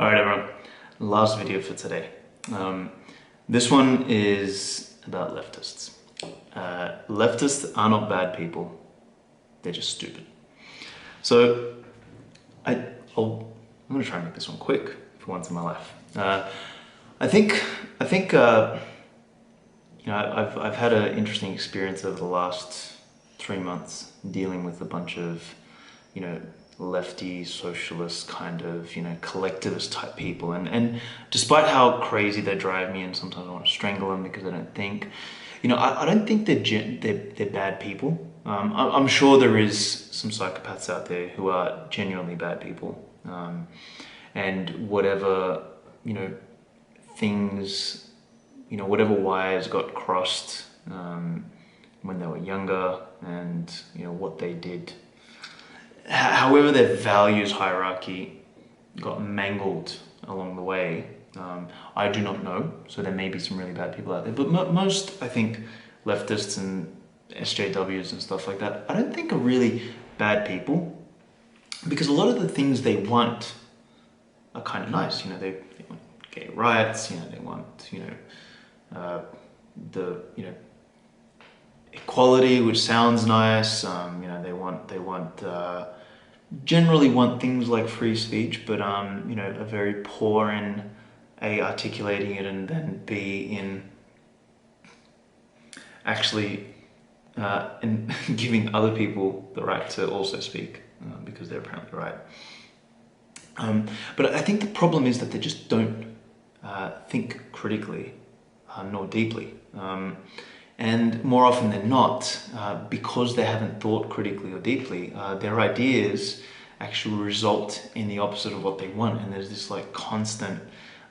Alright everyone, last video for today. This one is about leftists. Leftists are not bad people, they're just stupid. So I'm going to try and make this one quick for once in my life. I think you know, I've had an interesting experience over the last 3 months dealing with a bunch of, you know, lefty, socialist kind of, you know, collectivist type people. And despite how crazy they drive me and sometimes I want to strangle them because I don't think, you know, I don't think they're bad people. I'm sure there is some psychopaths out there who are genuinely bad people. And whatever, you know, things, you know, whatever wires got crossed when they were younger and, you know, what they did, however their values hierarchy got mangled along the way, I do not know. So there may be some really bad people out there, but most, I think, leftists and SJWs and stuff like that, I don't think are really bad people, because a lot of the things they want are kind of nice. You know, they want gay rights, you know, they want, you know, you know, equality, which sounds nice. You know, they want generally want things like free speech, but you know, are very poor in A, articulating it, and then B, in actually in giving other people the right to also speak, because they're apparently right. But I think the problem is that they just don't think critically nor deeply. And more often than not, because they haven't thought critically or deeply, their ideas actually result in the opposite of what they want. And there's this like constant,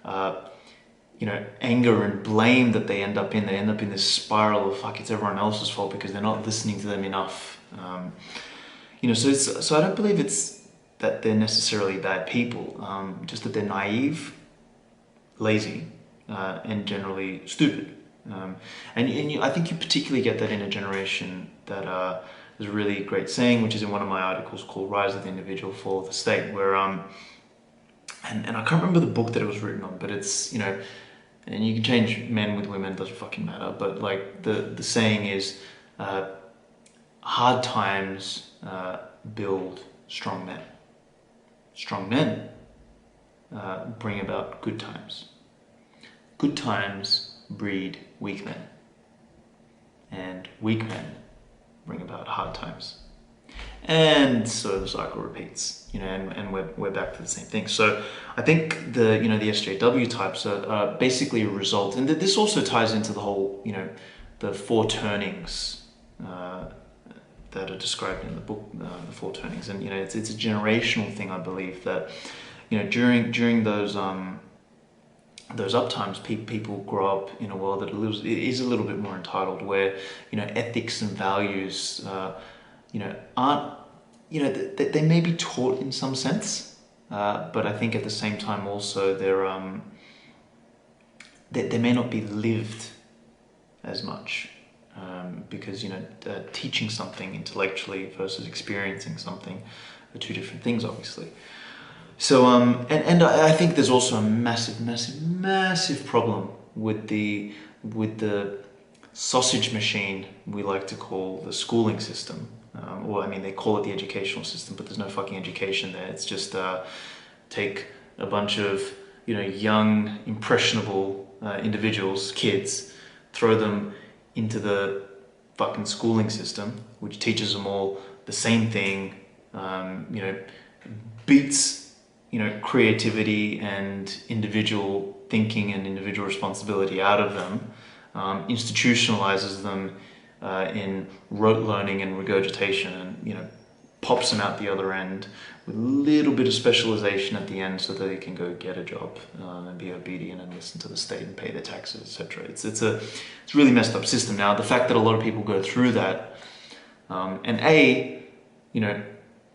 you know, anger and blame that they end up in. They end up in this spiral of, fuck, it's everyone else's fault because they're not listening to them enough. You know, so I don't believe it's that they're necessarily bad people, just that they're naive, lazy, and generally stupid. I think you particularly get that in a generation that there's a really great saying, which is in one of my articles called Rise of the Individual, Fall of the State, where and I can't remember the book that it was written on, but it's, you know, and you can change men with women, doesn't fucking matter, but like the saying is, hard times build strong men. Strong men bring about good times. Good times breed weak men, and weak men bring about hard times, and so the cycle repeats, you know, and we're back to the same thing. So I think the SJW types are basically a result, and this also ties into the whole, you know, the four turnings that are described in the book, the four turnings, and you know, it's a generational thing. I believe that, you know, during those uptimes, people grow up in a world that is a little bit more entitled, where, you know, ethics and values, you know, aren't, you know, they may be taught in some sense, but I think at the same time also they may not be lived as much, because, you know, teaching something intellectually versus experiencing something are two different things, obviously. So, and I think there's also a massive problem with the sausage machine we like to call the schooling system. Or I mean, they call it the educational system, but there's no fucking education there. It's just take a bunch of, you know, young, impressionable individuals, kids, throw them into the fucking schooling system, which teaches them all the same thing, you know, beats, you know, creativity and individual thinking and individual responsibility out of them, institutionalizes them in rote learning and regurgitation, and, you know, pops them out the other end with a little bit of specialization at the end so that they can go get a job and be obedient and listen to the state and pay their taxes, etc. It's a really messed up system. Now, the fact that a lot of people go through that, and you know,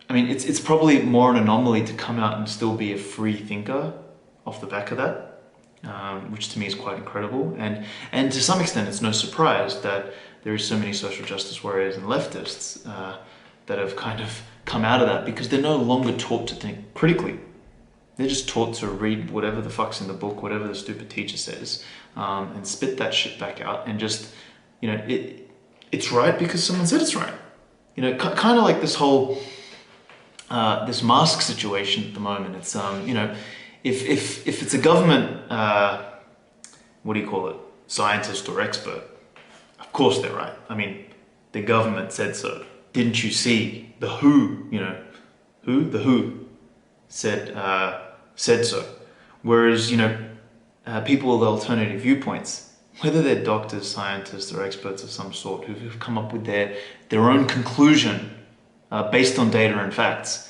I mean, it's probably more an anomaly to come out and still be a free thinker off the back of that, which to me is quite incredible. And to some extent, it's no surprise that there is so many social justice warriors and leftists that have kind of come out of that, because they're no longer taught to think critically. They're just taught to read whatever the fuck's in the book, whatever the stupid teacher says, and spit that shit back out, and just, it's right because someone said it's right. Kind of like this whole this mask situation at the moment. It's if it's a government, what do you call it, scientist or expert, of course they're right. I mean, the government said so. Didn't you see the WHO? The WHO said so. Whereas people with alternative viewpoints, whether they're doctors, scientists, or experts of some sort, who've come up with their own conclusion based on data and facts.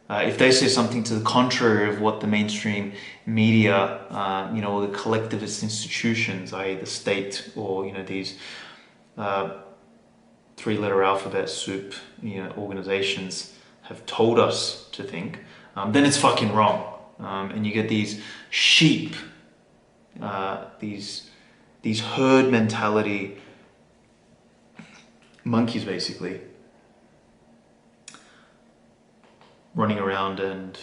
If they say something to the contrary of what the mainstream media, or the collectivist institutions, i.e. the state, or these three-letter alphabet soup, organizations have told us to think, then it's fucking wrong. And you get these sheep, these herd mentality monkeys, basically, running around and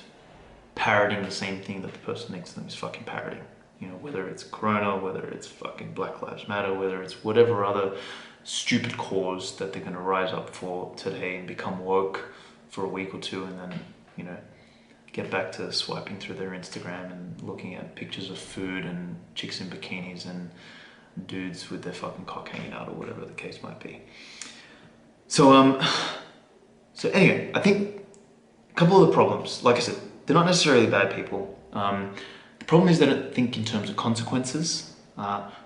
parroting the same thing that the person next to them is fucking parroting. Whether it's Corona, whether it's fucking Black Lives Matter, whether it's whatever other stupid cause that they're going to rise up for today and become woke for a week or two, and then, get back to swiping through their Instagram and looking at pictures of food and chicks in bikinis and dudes with their fucking cock hanging out, or whatever the case might be. So anyway, I think a couple of the problems, like I said, they're not necessarily bad people. The problem is they don't think in terms of consequences,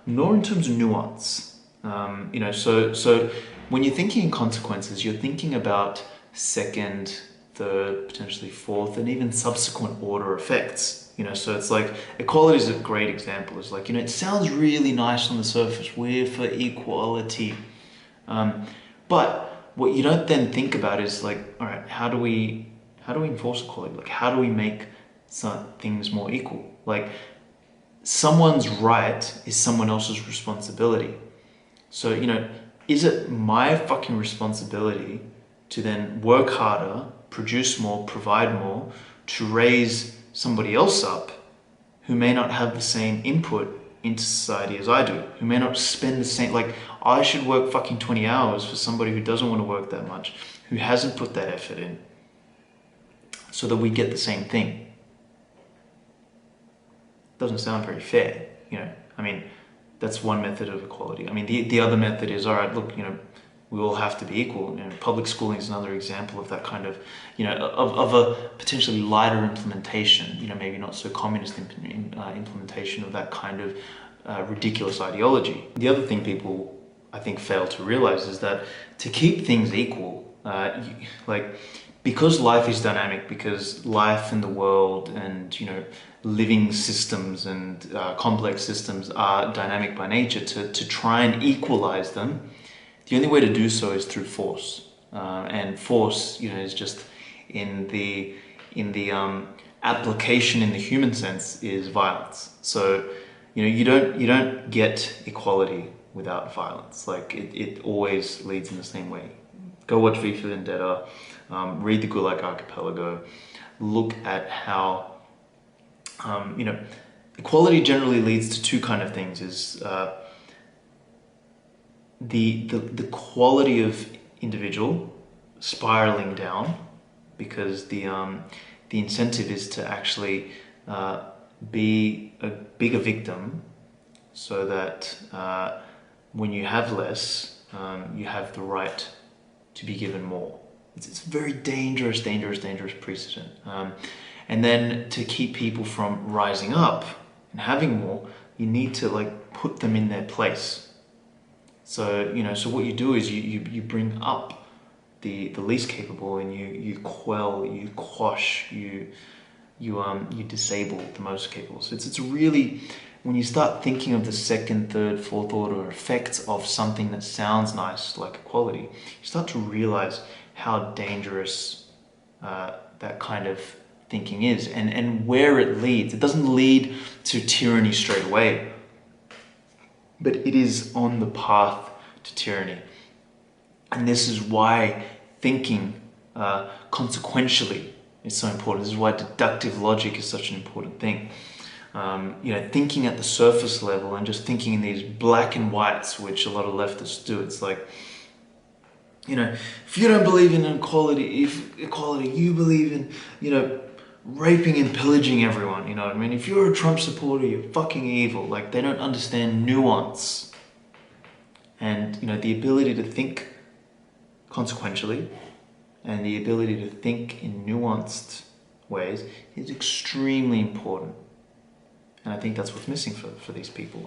nor in terms of nuance. So when you're thinking in consequences, you're thinking about second, third, potentially fourth, and even subsequent order effects. So it's like, equality is a great example. It's like, it sounds really nice on the surface. We're for equality. But what you don't then think about is like, all right, how do we enforce equality? Like, how do we make some things more equal? Like, someone's right is someone else's responsibility. So, is it my fucking responsibility to then work harder, produce more, provide more, to raise somebody else up who may not have the same input into society as I do, who may not spend the same, like, I should work fucking 20 hours for somebody who doesn't want to work that much, who hasn't put that effort in, so that we get the same thing. Doesn't sound very fair, I mean, that's one method of equality. I mean, the other method is, all right, look, we all have to be equal. Public schooling is another example of that kind of, of a potentially lighter implementation, maybe not so communist implementation of that kind of ridiculous ideology. The other thing people, I think, fail to realize is that to keep things equal, because life is dynamic, because life in the world and, living systems and complex systems are dynamic by nature, to try and equalize them, the only way to do so is through force. And force, is just in the application in the human sense is violence. So, you don't get equality without violence. Like, it always leads in the same way. Go watch V for Vendetta, read the Gulag Archipelago, look at how, equality generally leads to two kind of things, is the quality of individual spiraling down, because the incentive is to actually be a bigger victim, so that when you have less, you have the right to be given more. It's a very dangerous precedent. And then to keep people from rising up and having more, you need to put them in their place. So, so what you do is you bring up the least capable, and you quell, you quash, you disable the most capable. So it's really, when you start thinking of the second, third, fourth order effects of something that sounds nice, like equality, you start to realize how dangerous that kind of thinking is, and where it leads. It doesn't lead to tyranny straight away, but it is on the path to tyranny. And this is why thinking consequentially is so important. This is why deductive logic is such an important thing. Thinking at the surface level and just thinking in these black and whites, which a lot of leftists do. It's like, if you don't believe in equality, you believe in, raping and pillaging everyone, you know what I mean? If you're a Trump supporter, you're fucking evil. Like, they don't understand nuance. And, the ability to think consequentially and the ability to think in nuanced ways is extremely important. And I think that's what's missing for these people.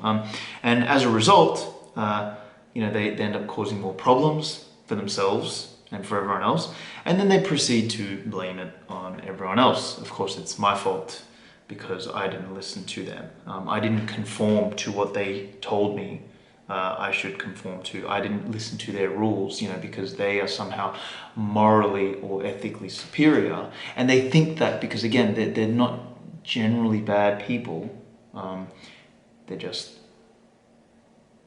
And as a result, they end up causing more problems for themselves and for everyone else. And then they proceed to blame it on everyone else. Of course, it's my fault because I didn't listen to them. I didn't conform to what they told me I should conform to. I didn't listen to their rules, because they are somehow morally or ethically superior. And they think that because, again, they're not generally bad people. They're just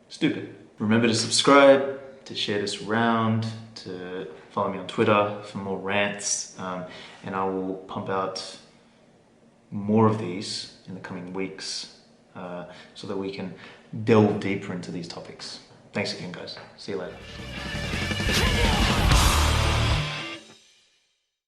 stupid. Remember to subscribe, to share this around, to follow me on Twitter for more rants, and I will pump out more of these in the coming weeks so that we can delve deeper into these topics. Thanks again, guys. See you later.